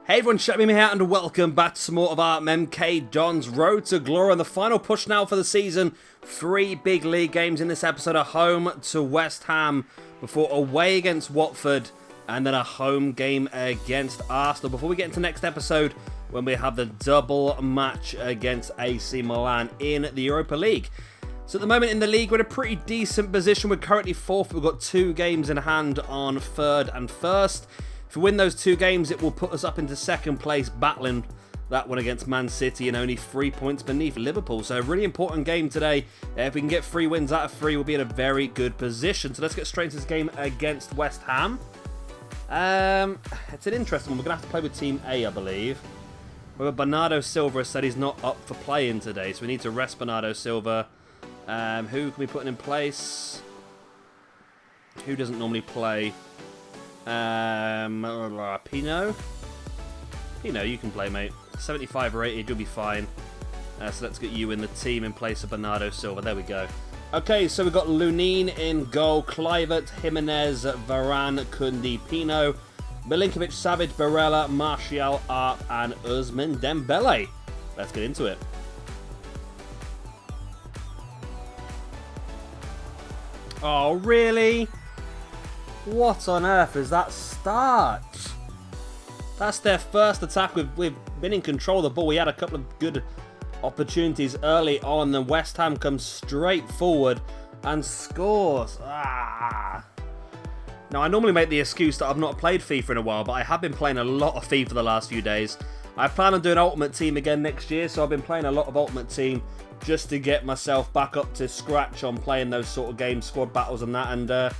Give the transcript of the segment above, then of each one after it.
Hey everyone, Shabby here and welcome back to some more of our MK Don's Road to Glory and the final push now for the season. 3 big league games in this episode, a home to West Ham before away against Watford and then a home game against Arsenal before we get into next episode when we have the double match against AC Milan in the Europa League. So at the moment in the league we're in a pretty decent position. We're currently 4th, we've got 2 games in hand on 3rd and 1st. If we win those 2 games, it will put us up into 2nd place, battling that one against Man City and only 3 points beneath Liverpool. So a really important game today. If we can get 3 wins out of 3, we'll be in a very good position. So let's get straight into this game against West Ham. It's an interesting one. We're going to have to play with Team A, I believe. Where Bernardo Silva said he's not up for playing today, so we need to rest Bernardo Silva. Who can we put in place? Who doesn't normally play? Pino, you can play, mate. 75 or 80, you'll be fine. So let's get you in the team in place of Bernardo Silva. There we go. Okay, so we've got Lunin in goal, Kluivert, Jimenez, Varane, Kundi, Pino, Milinkovic, Savic, Barella, Martial, Art, and Ousmane Dembele. Let's get into it. Oh, really? What on earth is that start? That's their first attack. We've been in control of the ball. We had a couple of good opportunities early on. Then West Ham comes straight forward and scores. Now, I normally make the excuse that I've not played FIFA in a while, but I have been playing a lot of FIFA the last few days. I plan on doing Ultimate Team again next year, so I've been playing a lot of Ultimate Team just to get myself back up to scratch on playing those sort of games, squad battles and that, and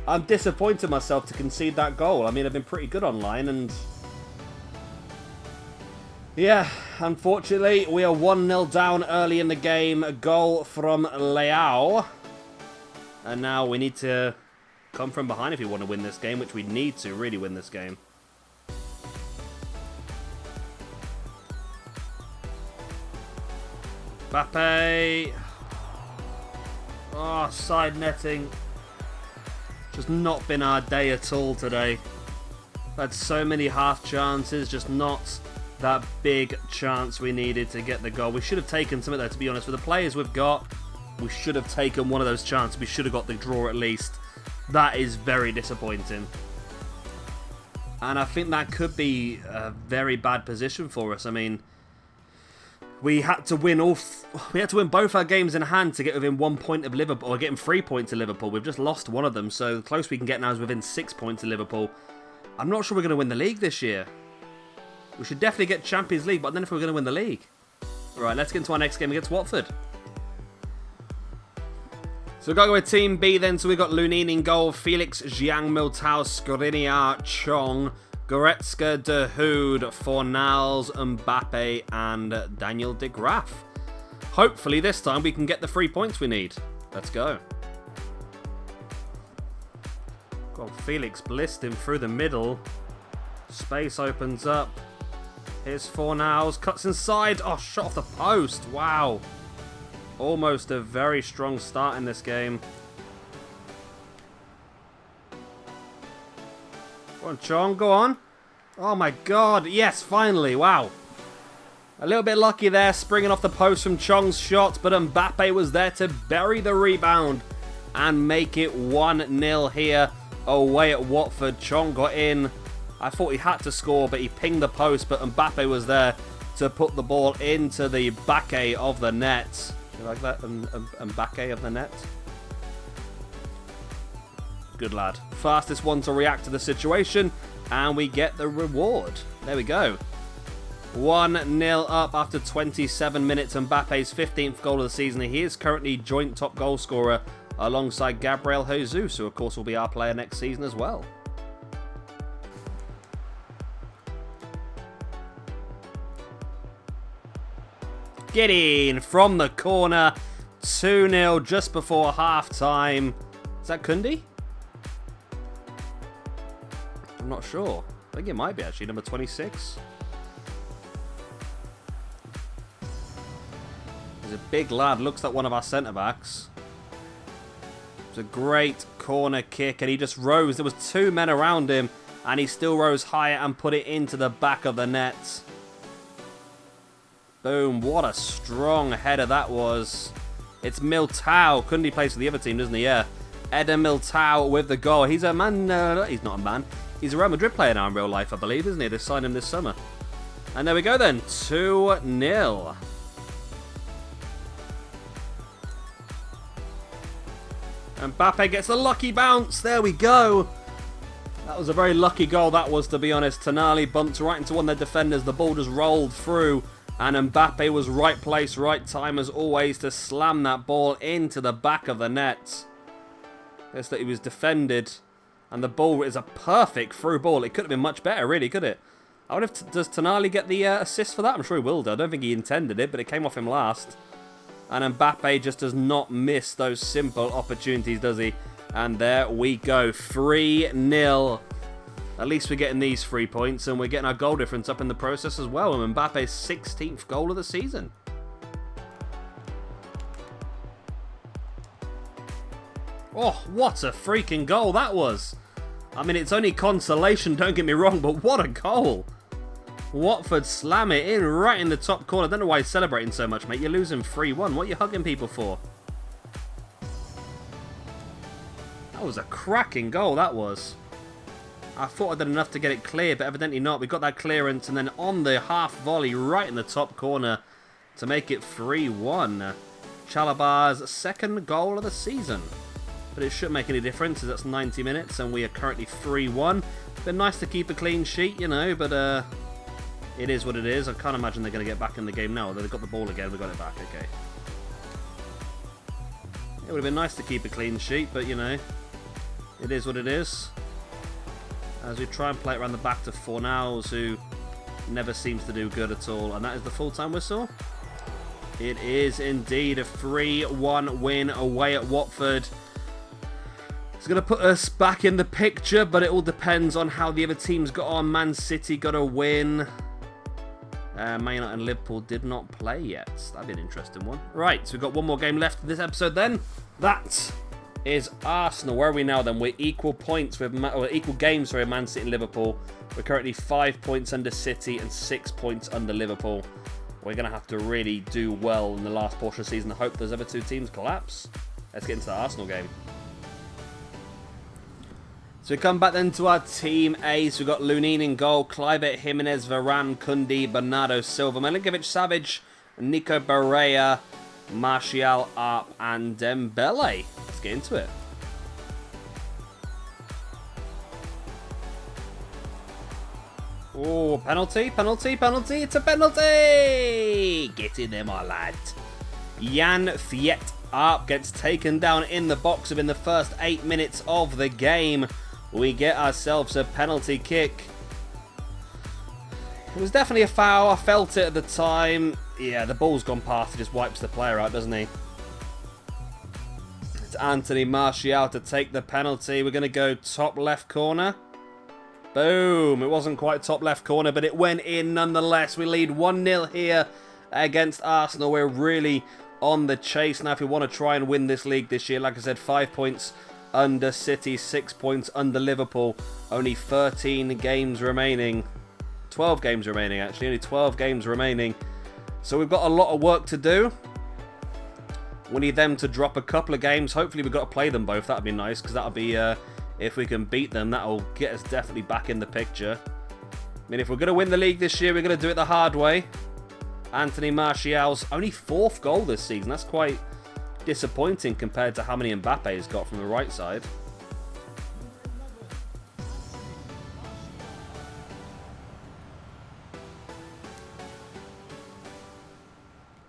I'm disappointed myself to concede that goal. I mean, I've been pretty good online, and yeah, unfortunately, we are 1-0 down early in the game. A goal from Leao. And now we need to come from behind if we want to win this game, which we need to really win this game. Mbappe. Oh, side netting. Just not been our day at all today. Had so many half chances, just not that big chance we needed to get the goal. We should have taken something there, to be honest. With the players we've got, we should have taken one of those chances. We should have got the draw at least. That is very disappointing. And I think that could be a very bad position for us. I mean, we had to win both our games in hand to get within 1 point of Liverpool, or getting 3 points of Liverpool. We've just lost one of them, so the close we can get now is within 6 points of Liverpool. I'm not sure we're going to win the league this year. We should definitely get Champions League, but then if we're going to win the league. Right, let's get into our next game against Watford. So we've got to go with Team B then. So we've got Lunin in goal, Felix, Jiang, Militao, Skriniar, Chong, Goretzka, De Hood, Fornals, Mbappe, and Daniel de Graaf. Hopefully this time we can get the 3 points we need. Let's go. Got Felix blisting through the middle. Space opens up. Here's Fornals, cuts inside. Oh, shot off the post. Wow. Almost a very strong start in this game. Go on, Chong, go on. Oh my god, yes, finally, wow. A little bit lucky there, springing off the post from Chong's shot, but Mbappe was there to bury the rebound and make it 1-0 here away at Watford. Chong got in. I thought he had to score, but he pinged the post, but Mbappe was there to put the ball into the back of the net. You like that? Mbappe of the net? Good lad. Fastest one to react to the situation, and we get the reward. There we go. 1-0 up after 27 minutes. Mbappe's 15th goal of the season. He is currently joint top goal scorer alongside Gabriel Jesus, who of course will be our player next season as well. Get in from the corner. 2-0 just before half-time. Is that Kundi? I'm not sure. I think it might be actually, number 26. He's a big lad. Looks like one of our centre-backs. It's a great corner kick, and he just rose. There was 2 men around him, And he still rose higher and put it into the back of the net. Boom. What a strong header that was. It's Militao. Kundi plays for the other team, doesn't he? Yeah. Eder Militao with the goal. He's a man. He's not a man. He's a Real Madrid player now in real life, I believe, isn't he? They signed him this summer. And there we go then. 2-0. And Mbappe gets a lucky bounce. There we go. That was a very lucky goal, that was, to be honest. Tonali bumped right into one of their defenders. The ball just rolled through. And Mbappe was right place, right time, as always, to slam that ball into the back of the net. Guess that he was defended. And the ball is a perfect through ball. It could have been much better, really, could it? I wonder if does Tonali get the assist for that? I'm sure he will do. I don't think he intended it, but it came off him last. And Mbappe just does not miss those simple opportunities, does he? And there we go. 3-0. At least we're getting these 3 points, and we're getting our goal difference up in the process as well. And Mbappe's 16th goal of the season. Oh, what a freaking goal that was. I mean, it's only consolation, don't get me wrong, but what a goal. Watford slam it in right in the top corner. I don't know why he's celebrating so much, mate. You're losing 3-1. What are you hugging people for? That was a cracking goal, that was. I thought I did enough to get it clear, but evidently not. We got that clearance, and then on the half volley right in the top corner to make it 3-1. Chalabar's second goal of the season. But it shouldn't make any difference, as that's 90 minutes, and we are currently 3-1. Been nice to keep a clean sheet, you know, but it is what it is. I can't imagine they're going to get back in the game now, although they've got the ball again. We got it back, okay. It would have been nice to keep a clean sheet, but, you know, it is what it is. As we try and play it around the back to Fornals, who never seems to do good at all. And that is the full-time whistle. It is indeed a 3-1 win away at Watford. It's going to put us back in the picture, but it all depends on how the other teams got on. Man City got a win. Man United and Liverpool did not play yet. That'd be an interesting one. Right, so we've got one more game left in this episode then. That is Arsenal. Where are we now then? We're equal points with equal games for Man City and Liverpool. We're currently 5 points under City and 6 points under Liverpool. We're going to have to really do well in the last portion of the season. I hope those other two teams collapse. Let's get into the Arsenal game. So we come back then to our Team A. So we've got Lunin in goal, Kluivert, Jimenez, Varane, Kundi, Bernardo Silva, Milinkovic-Savic, Nico Barrea, Martial, Arp, and Dembele. Let's get into it. Oh, penalty, penalty, penalty. It's a penalty! Get in there, my lad. Jan Fiet Arp gets taken down in the box within the first 8 minutes of the game. We get ourselves a penalty kick. It was definitely a foul. I felt it at the time. Yeah, the ball's gone past. He just wipes the player out, doesn't he? It's Anthony Martial to take the penalty. We're going to go top left corner. Boom. It wasn't quite top left corner, but it went in nonetheless. We lead 1-0 here against Arsenal. We're really on the chase now if we want to try and win this league this year. Like I said, 5 points under City, 6 points under Liverpool. Only 13 games remaining. 12 games remaining, actually. Only 12 games remaining. So we've got a lot of work to do. We need them to drop a couple of games. Hopefully we've got to play them both. That would be nice, because that would be, if we can beat them, that will get us definitely back in the picture. I mean, if we're going to win the league this year, we're going to do it the hard way. Anthony Martial's only 4th goal this season. That's quite disappointing compared to how many Mbappe's got from the right side.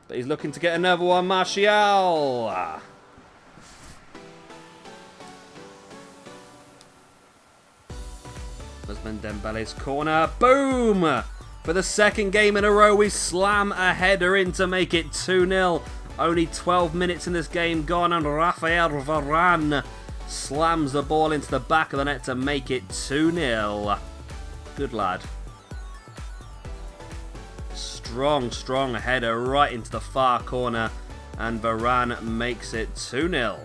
But he's looking to get another one, Martial. Ousmane Dembele's corner. Boom! For the second game in a row, we slam a header in to make it 2-0. Only 12 minutes in this game gone, and Rafael Varane slams the ball into the back of the net to make it 2-0. Good lad. Strong, strong header right into the far corner, and Varane makes it 2-0.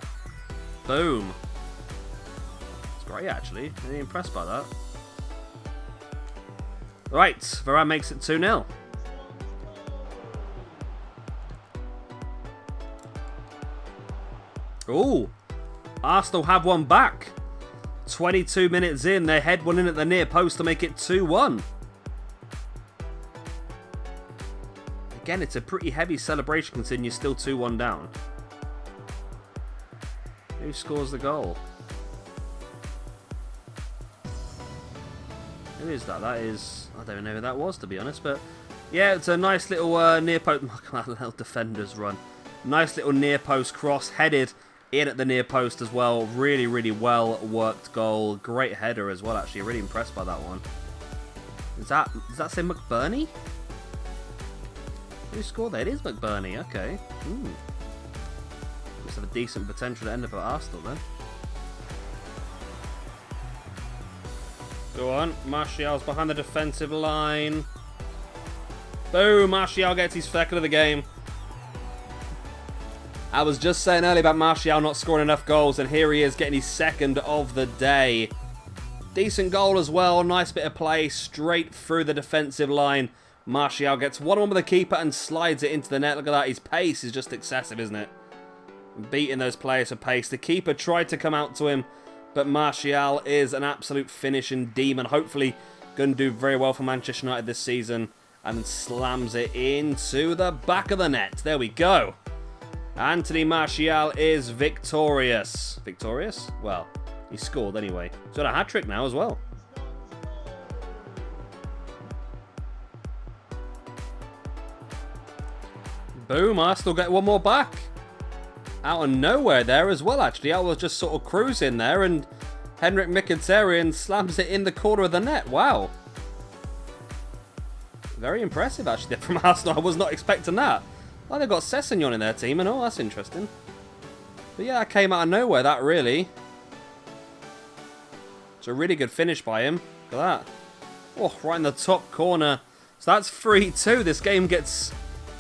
Boom. It's great, actually. Really impressed by that. Right, Varane makes it 2-0. Ooh, Arsenal have one back. 22 minutes in, they head one in at the near post to make it 2-1. Again, it's a pretty heavy celebration considering you're still 2-1 down. Who scores the goal? Who is that? That is... I don't even know who that was, to be honest. But yeah, it's a nice little near post... Look at that little defender's run. Nice little near post cross, headed in at the near post as well. Really, really well worked goal. Great header as well, actually. Really impressed by that one. Does that say McBurney? Who scored that? It is McBurney. Okay. Must have a decent potential to end up at Arsenal then. Go on. Martial's behind the defensive line. Boom. Martial gets his second of the game. I was just saying earlier about Martial not scoring enough goals, and here he is getting his second of the day. Decent goal as well. Nice bit of play straight through the defensive line. Martial gets 1-1 with the keeper and slides it into the net. Look at that. His pace is just excessive, isn't it? Beating those players for pace. The keeper tried to come out to him, but Martial is an absolute finishing demon. Hopefully going to do very well for Manchester United this season, and slams it into the back of the net. There we go. Anthony Martial is victorious. Victorious? Well, he scored anyway. He's got a hat-trick now as well. Boom, Arsenal get one more back. Out of nowhere there as well, actually. I was just sort of cruising there, and Henrik Mkhitaryan slams it in the corner of the net. Wow. Very impressive, actually, from Arsenal. I was not expecting that. Oh, they've got Sessegnon in their team, and oh, that's interesting. But yeah, that came out of nowhere, that really. It's a really good finish by him. Look at that. Oh, right in the top corner. So that's 3-2. This game gets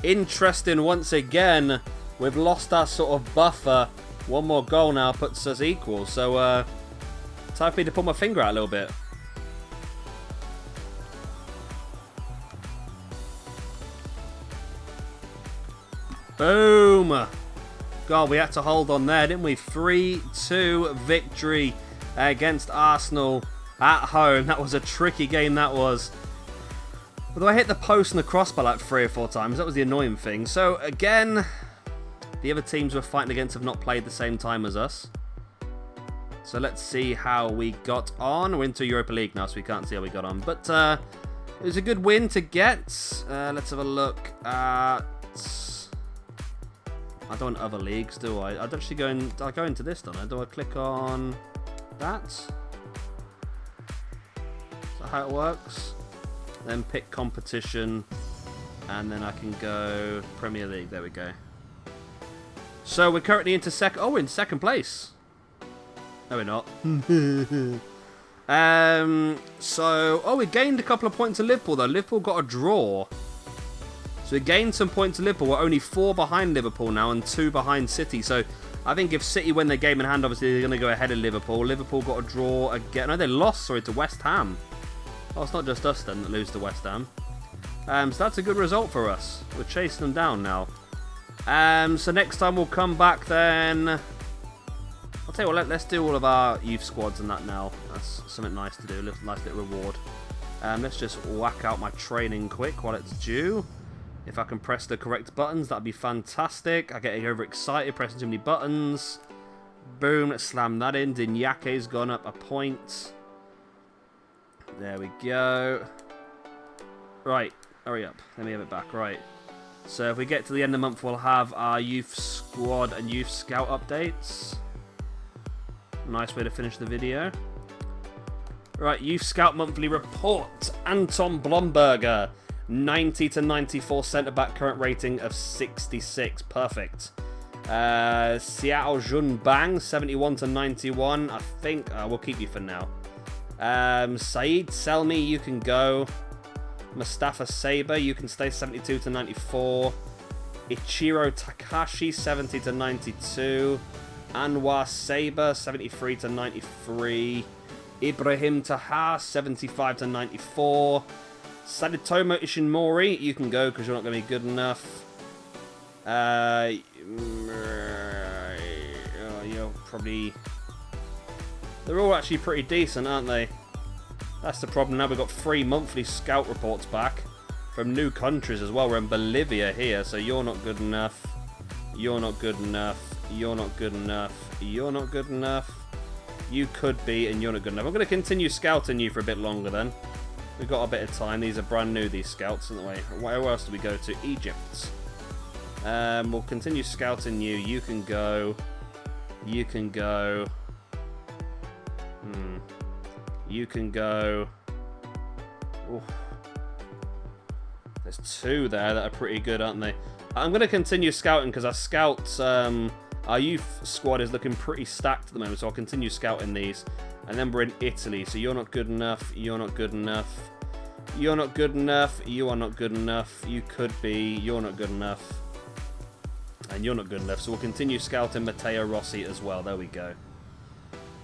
interesting once again. We've lost our sort of buffer. One more goal now puts us equal. So, time for me to put my finger out a little bit. Boom! God, we had to hold on there, didn't we? 3-2 victory against Arsenal at home. That was a tricky game, that was. Although I hit the post and the crossbar like 3 or 4 times. That was the annoying thing. So, again, the other teams we're fighting against have not played the same time as us. So let's see how we got on. We're into Europa League now, so we can't see how we got on. But it was a good win to get. Let's have a look at... I don't want other leagues, do I? I'd actually go into this, don't I? Do I click on that? Is that how it works? Then pick competition, and then I can go Premier League. There we go. So we're currently into second. Oh, we're in second place. No, we're not. We gained a couple of points to Liverpool though. Liverpool got a draw. So we gained some points to Liverpool. We're only 4 behind Liverpool now and 2 behind City. So I think if City win their game in hand, obviously they're going to go ahead of Liverpool. Liverpool got a draw again. No, they lost, sorry, to West Ham. Oh, it's not just us then that lose to West Ham. So that's a good result for us. We're chasing them down now. So next time we'll come back then. I'll tell you what, let's do all of our youth squads and that now. That's something nice to do. Nice little reward. Let's just whack out my training quick while it's due. If I can press the correct buttons, that'd be fantastic. I get overexcited pressing too many buttons. Boom, let's slam that in. Dinyake's gone up a point. There we go. Right, hurry up. Let me have it back. Right. So if we get to the end of the month, we'll have our youth squad and youth scout updates. Nice way to finish the video. Right, youth scout monthly report. Anton Blomberger. 90 to 94 centre-back, current rating of 66. Perfect. Xiao Junbang, 71 to 91. I think we'll keep you for now. Saeed Selmi, you can go. Mustafa Saber, you can stay 72 to 94. Ichiro Takashi, 70 to 92. Anwar Saber, 73 to 93. Ibrahim Taha, 75 to 94. Saditomo Ishinmori, you can go because you're not going to be good enough. You're probably... They're all actually pretty decent, aren't they? That's the problem now. We've got 3 monthly scout reports back from new countries as well. We're in Bolivia here, so you're not good enough. You're not good enough. You're not good enough. You're not good enough. You could be, and you're not good enough. I'm going to continue scouting you for a bit longer then. We've got a bit of time. These are brand new, these scouts, aren't they? Where else do we go to? Egypt. We'll continue scouting you. You can go. You can go. You can go. Oof. There's 2 there that are pretty good, aren't they? I'm going to continue scouting because our scouts, our youth squad is looking pretty stacked at the moment, so I'll continue scouting these. And then we're in Italy, so you're not good enough, you're not good enough, you're not good enough, you are not good enough, you could be, you're not good enough, and you're not good enough. So we'll continue scouting Matteo Rossi as well. There we go.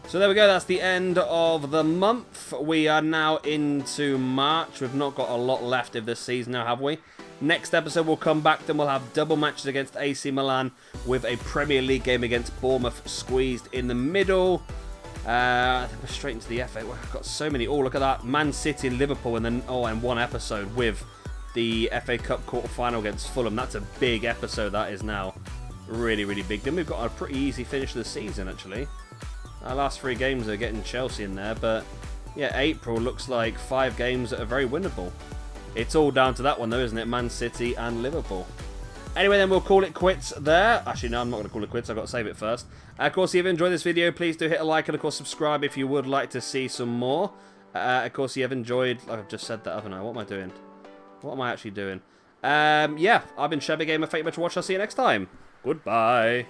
So there we go, that's the end of the month. We are now into March. We've not got a lot left of this season now, have we? Next episode we'll come back, then we'll have double matches against AC Milan with a Premier League game against Bournemouth squeezed in the middle. I think we're straight into the FA. We've got so many. Oh, look at that. Man City and Liverpool, and then, and one episode with the FA Cup quarter-final against Fulham. That's a big episode, that is now. Really, really big. Then we've got a pretty easy finish of the season, actually. Our last 3 games are getting Chelsea in there, but yeah, April looks like 5 games that are very winnable. It's all down to that one though, isn't it? Man City and Liverpool. Anyway, then we'll call it quits there. Actually, no, I'm not going to call it quits. I've got to save it first. Of course, if you've enjoyed this video, please do hit a like and, of course, subscribe if you would like to see some more. Of course, if you have enjoyed... Like I've just said that, haven't I? What am I doing? What am I actually doing? Yeah, I've been Shebby Gamer. Thank you much for watching. I'll see you next time. Goodbye.